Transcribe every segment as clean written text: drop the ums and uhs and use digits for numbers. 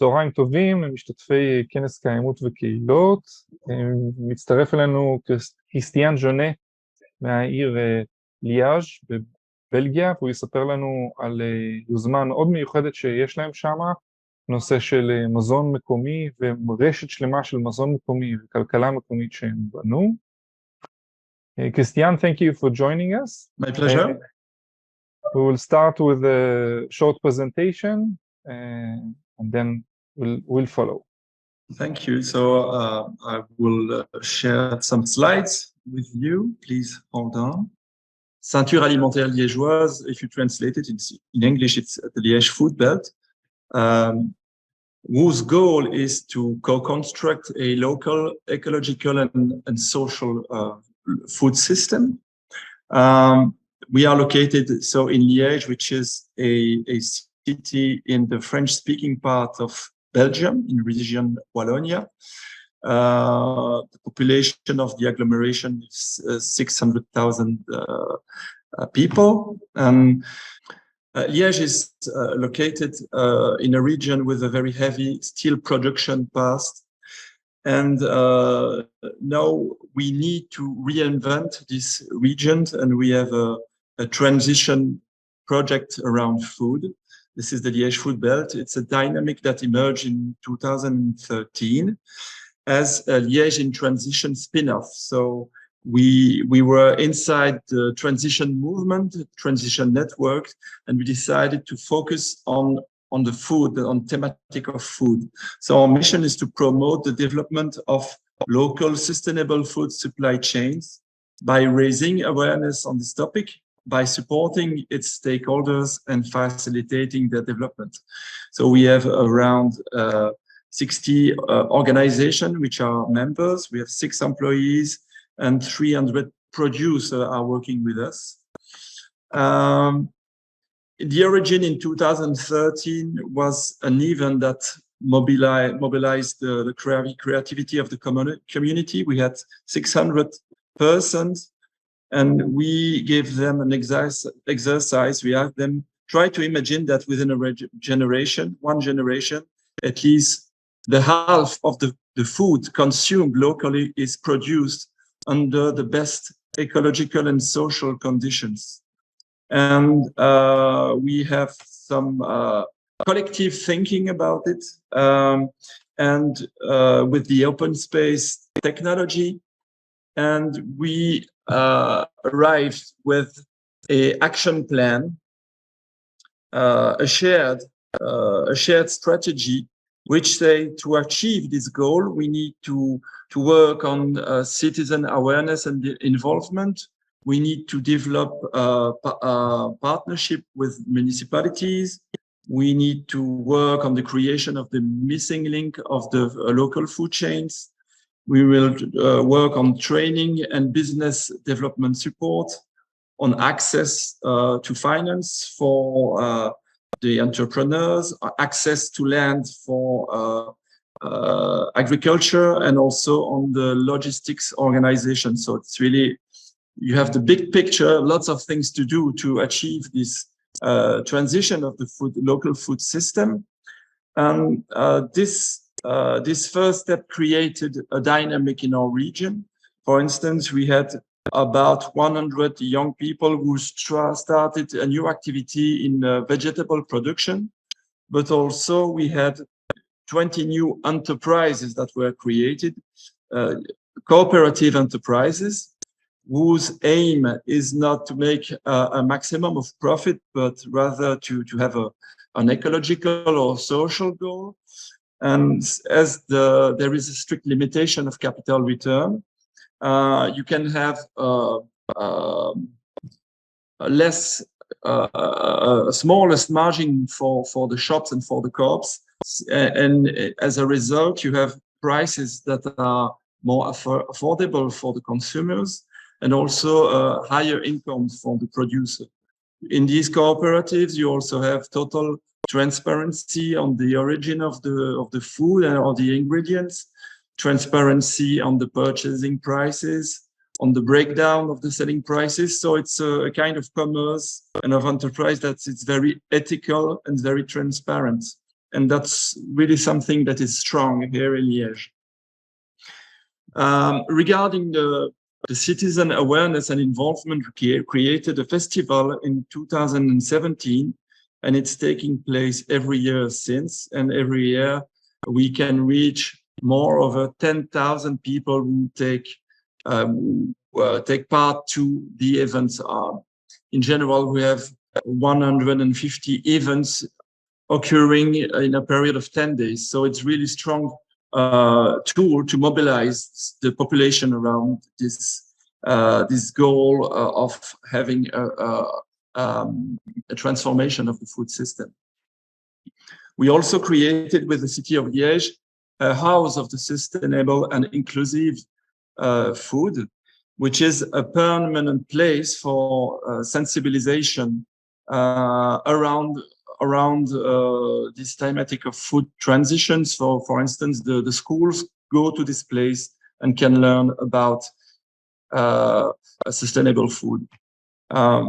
צהריים טובים למשתתפי כנס קיימות וקהילות. מצטרף אלינו קריסטיאן ג'ונה מהעיר ליאז בבלגיה, והוא יספר לנו על יוזמה מאוד מיוחדת שיש להם שם, נושא של מזון מקומי ורשת שלמה של מזון מקומי וכלכלה מקומית שהם בנו. Christian, thank you for joining us. My pleasure. We will start with a short presentation and then we'll follow. Thank you. So I will share some slides with you. Please hold on. Ceinture alimentaire liégeoise, if you translate it in English, it's the Liège food belt, whose goal is to co-construct a local ecological and social food system. We are located in Liège, which is a city in the French-speaking part of Belgium, in region Wallonia. The population of the agglomeration is 600,000 people. Liège is located in a region with a very heavy steel production past. And now we need to reinvent this region, and we have a transition project around food. This is the Liège Food Belt. It's a dynamic that emerged in 2013 as a Liège in Transition spin-off. So we were inside the transition movement, transition network, and we decided to focus on the food, on thematic of food. So our mission is to promote the development of local sustainable food supply chains by raising awareness on this topic, by supporting its stakeholders and facilitating their development. So we have around 60 organizations which are members. We have 6 employees and 300 producers are working with us. The origin in 2013 was an event that mobilized the creativity of the community. We had 600 persons, and we gave them an exercise. We had them try to imagine that within one generation, at least the half of the food consumed locally is produced under the best ecological and social conditions. And we have some collective thinking about it. And with the open space technology, and we arrived with an action plan, a shared strategy, which say to achieve this goal, we need to work on citizen awareness and involvement. We need to develop a partnership with municipalities. We need to work on the creation of the missing link of the local food chains. We will work on training and business development support, on access to finance for the entrepreneurs, access to land for agriculture, and also on the logistics organization. So it's really, you have the big picture, lots of things to do to achieve this transition of the local food system. And this first step created a dynamic in our region. For instance, we had about 100 young people who started a new activity in vegetable production, but also we had 20 new enterprises that were created, cooperative enterprises, whose aim is not to make a maximum of profit, but rather to have an ecological or social goal. And as there is a strict limitation of capital return, you can have smallest margin for the shops and for the co-ops, and as a result, you have prices that are more affordable for the consumers, and also higher incomes for the producer. In these cooperatives, you also have total transparency on the origin of the food and all the ingredients, transparency on the purchasing prices, on the breakdown of the selling prices. So it's a kind of commerce and of enterprise that it's very ethical and very transparent. And that's really something that is strong here in Liège. Regarding the citizen awareness and involvement, we created a festival in 2017, and it's taking place every year since. And every year we can reach more over 10,000 people who take part to the events. In general, we have 150 events occurring in a period of 10 days. So it's really strong tool to mobilize the population around this goal of having a transformation of the food system. We also created with the city of Liège a house of the sustainable and inclusive food, which is a permanent place for sensibilization around this thematic of food transitions. For instance, the schools go to this place and can learn about sustainable food.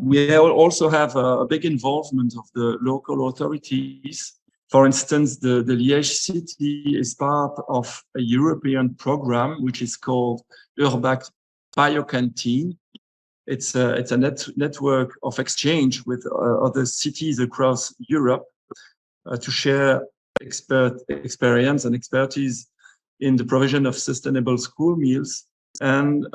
We also have a big involvement of the local authorities. For instance, the Liège city is part of a European program which is called Urbac Biocanteen. It's a network of exchange with other cities across Europe to share experience and expertise in the provision of sustainable school meals. And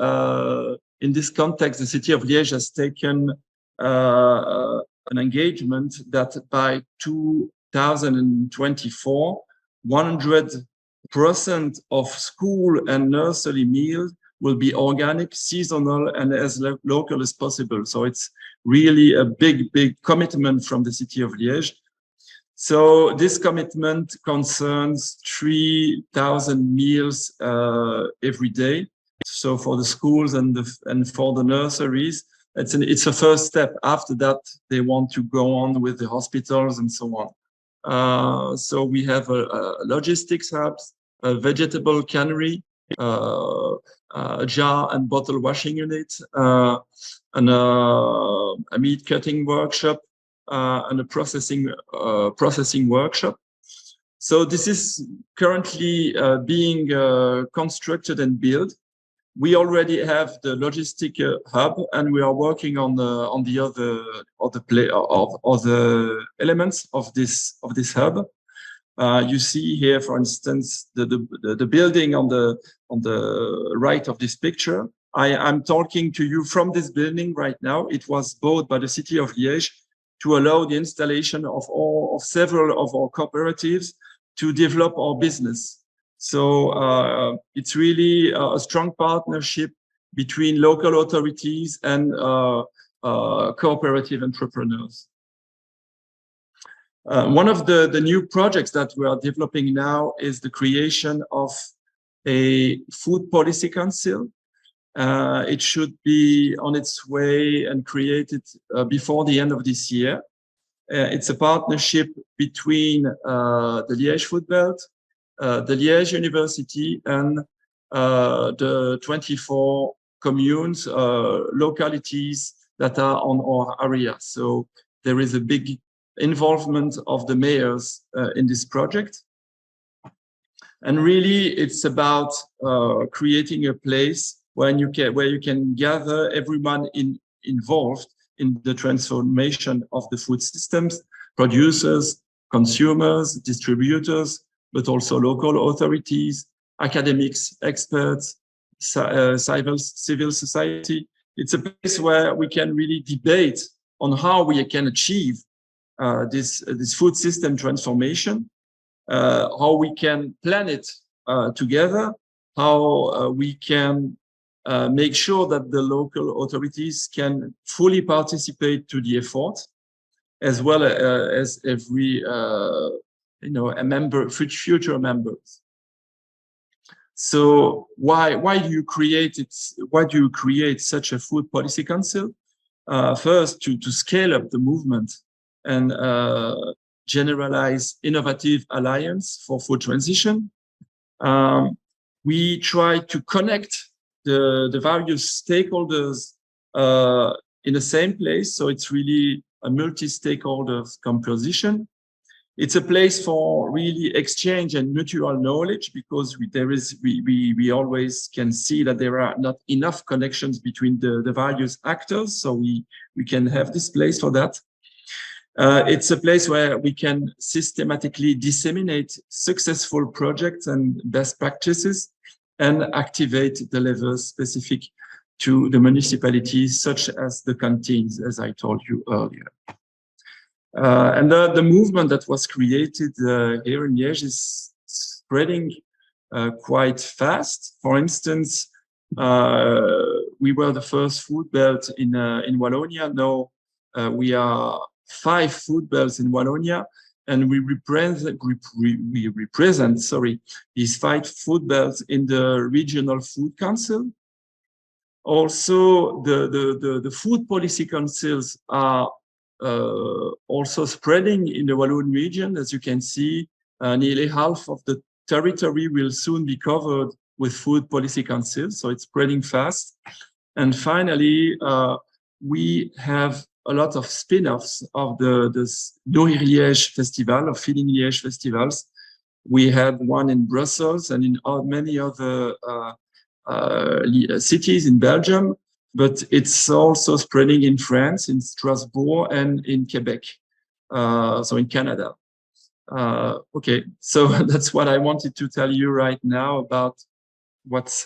in this context, the city of Liège has taken an engagement that by 2024, 100% of school and nursery meals will be organic, seasonal, and as local as possible. So it's really a big commitment from the city of Liège. So this commitment concerns 3,000 meals every day. So for the schools and for the nurseries, it's a first step. After that, they want to go on with the hospitals and so on. So we have a logistics hubs, a vegetable cannery, a jar and bottle washing unit, and a meat cutting workshop, and a processing workshop. So this is currently being constructed and built. We already have the logistic hub, and we are working on the other elements of this hub. You see here, for instance, the building on the right of this picture. I'm talking to you from this building right now. It was bought by the city of Liège to allow the installation of several of our cooperatives to develop our business. So it's really a strong partnership between local authorities and cooperative entrepreneurs. One of the new projects that we are developing now is the creation of a food policy council. It should be on its way and created before the end of this year. It's a partnership between the Liège Food Belt, the Liège University, and the 24 communes, localities that are on our area. So there is a big involvement of the mayors in this project. And really, it's about creating a place where you can gather everyone involved in the transformation of the food systems, producers, consumers, distributors, but also local authorities, academics, experts, civil society. It's a place where we can really debate on how we can achieve this food system transformation, how we can plan it together, how we can make sure that the local authorities can fully participate to the effort, as well as every future members. So why do you create it? Why do you create such a food policy council? First, to scale up the movement and generalize innovative alliance for food transition. We try to connect the various stakeholders in the same place. So it's really a multi-stakeholders composition. It's a place for really exchange and mutual knowledge, because we always can see that there are not enough connections between the various actors. So we can have this place for that. It's a place where we can systematically disseminate successful projects and best practices and activate the levels specific to the municipalities, such as the canteens, as I told you earlier. And the movement that was created here in Liège is spreading quite fast. For instance, we were the first food belt in Wallonia. Now we are 5 food belts in Wallonia, and we represent these 5 food belts in the regional food council. Also, the food policy councils are also spreading in the Walloon region. As you can see, nearly half of the territory will soon be covered with food policy councils, so it's spreading fast. And finally, we have a lot of spin-offs of the Nourrir Liège festival, of Feeding Liège festivals. We had one in Brussels and in many other cities in Belgium, but it's also spreading in France, in Strasbourg, and in Quebec, so in Canada. Okay, so that's what I wanted to tell you right now about what's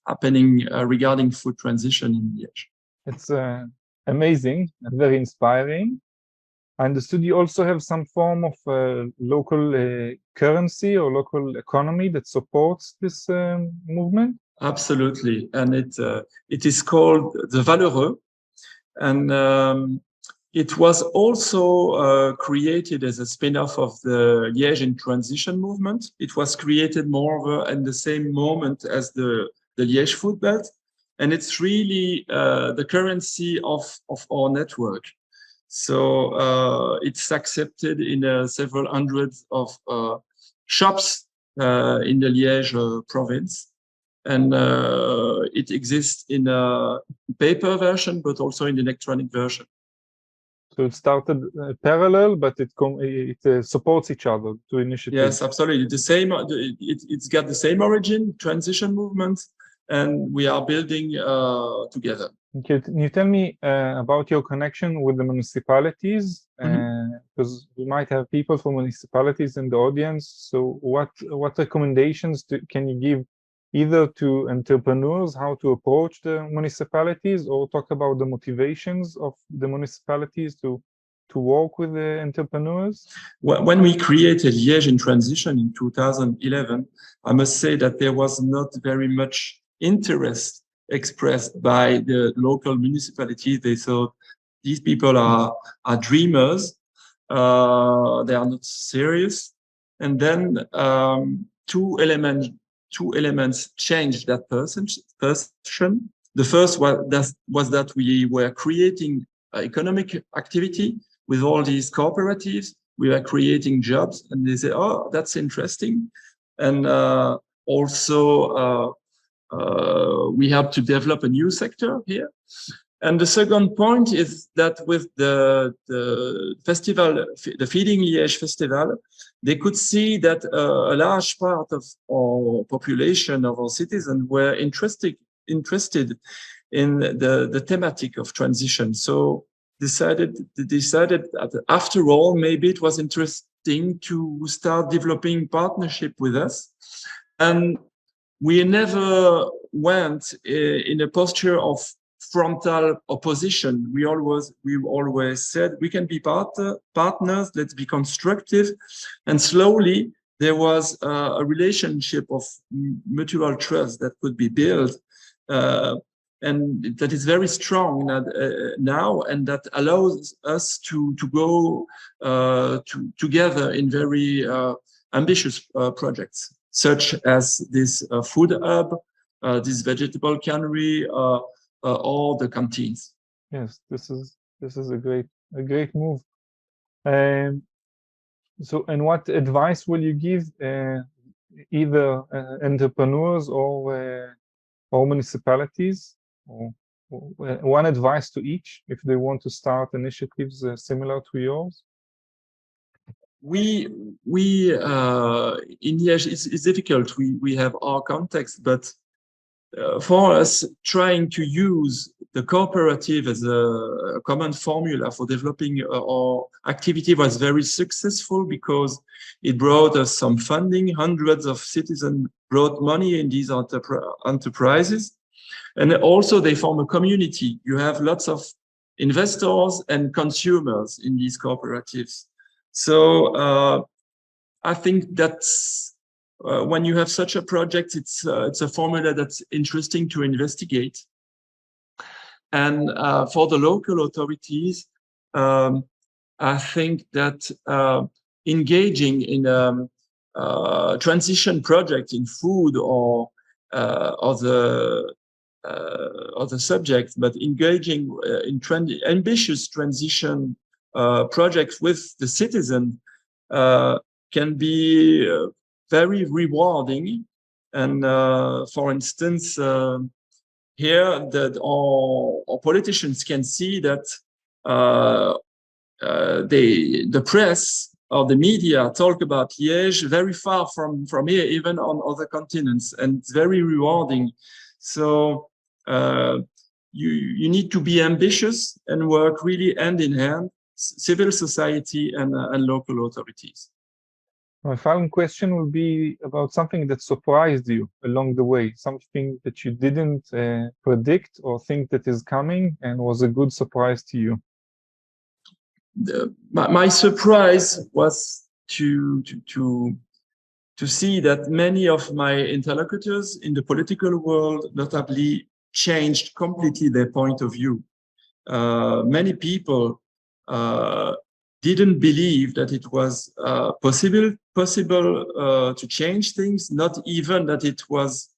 happening regarding food transition in Liège. It's amazing and very inspiring. I understood you also have some form of local currency or local economy that supports this movement. Absolutely, and it is called the Valeureux, and it was also created as a spin-off of the Liège in Transition movement. It was created moreover in the same moment as the Liège food belt, and it's really the currency of our network. So it's accepted in several hundreds of shops in the Liège province. And it exists in a paper version, but also in the electronic version. So it started parallel, but it supports each other to initiatives. Yes, absolutely. The same. It's got the same origin, transition movement, and we are building together. Okay, can you tell me about your connection with the municipalities? Because we might have people from municipalities in the audience. So what recommendations can you give either to entrepreneurs, how to approach the municipalities, or talk about the motivations of the municipalities to work with the entrepreneurs? When we created Liège in Transition in 2011, I must say that there was not very much interest expressed by the local municipalities. They thought these people are dreamers, they are not serious. And then two elements changed that perception. The first was that we were creating economic activity with all these cooperatives. We were creating jobs, and they say, "Oh, that's interesting." And also, we have to develop a new sector here. And the second point is that with the festival, the Feeding Liège festival, they could see that a large part of our population, of our citizens, were interested in the thematic of transition. So decided that after all, maybe it was interesting to start developing partnership with us. And we never went in a posture of frontal opposition. We always said we can be partners, let's be constructive. And slowly there was a relationship of mutual trust that could be built, and that is very strong now, and that allows us to go together in very ambitious projects, such as this food hub, this vegetable cannery, or the canteens. Yes, this is a great move. So, and what advice will you give either entrepreneurs or municipalities, or one advice to each if they want to start initiatives similar to yours? we in Liège, it's difficult. We have our context, but for us, trying to use the cooperative as a common formula for developing our activity was very successful because it brought us some funding. Hundreds of citizens brought money in these enterprises. And also they form a community. You have lots of investors and consumers in these cooperatives. So I think that's when you have such a project, it's a formula that's interesting to investigate. And for the local authorities, I think that engaging in a transition project in food or other subjects, but engaging in ambitious transition projects with the citizen can be very rewarding. And for instance, here that our politicians can see that the press or the media talk about Liège very far from here, even on other continents, and it's very rewarding. So you need to be ambitious and work really hand in hand, civil society and local authorities. My final question will be about something that surprised you along the way, something that you didn't predict or think that is coming and was a good surprise to you. My surprise was to see that many of my interlocutors in the political world notably changed completely their point of view. Many people didn't believe that it was possible to change things, not even that it was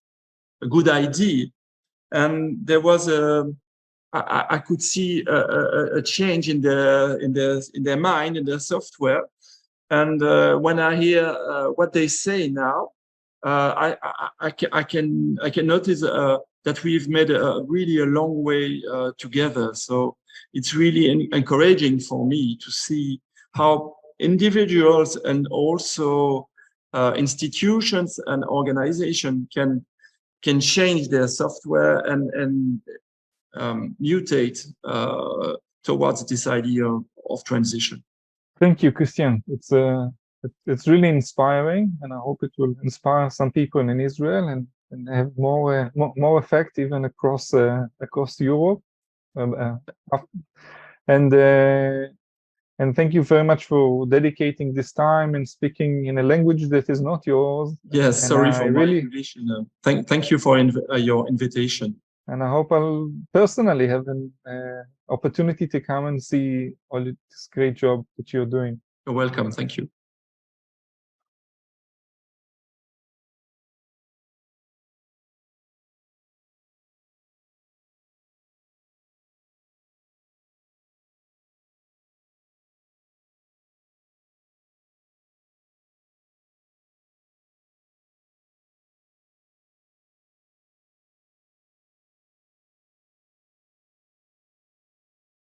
a good idea. And there was I could see a change in their mind, in their software. And when I hear what they say now, I can notice that we've made really a long way together. So it's really encouraging for me to see how individuals and also institutions and organizations can change their software and mutate towards this idea of transition. Thank you, Christian. It's really inspiring, and I hope it will inspire some people in Israel and have more effect even across Europe. And thank you very much for dedicating this time and speaking in a language that is not yours. Yes, and sorry for my invitation. Thank you for your invitation. And I hope I'll personally have an opportunity to come and see all this great job that you're doing. You're welcome. Thank you.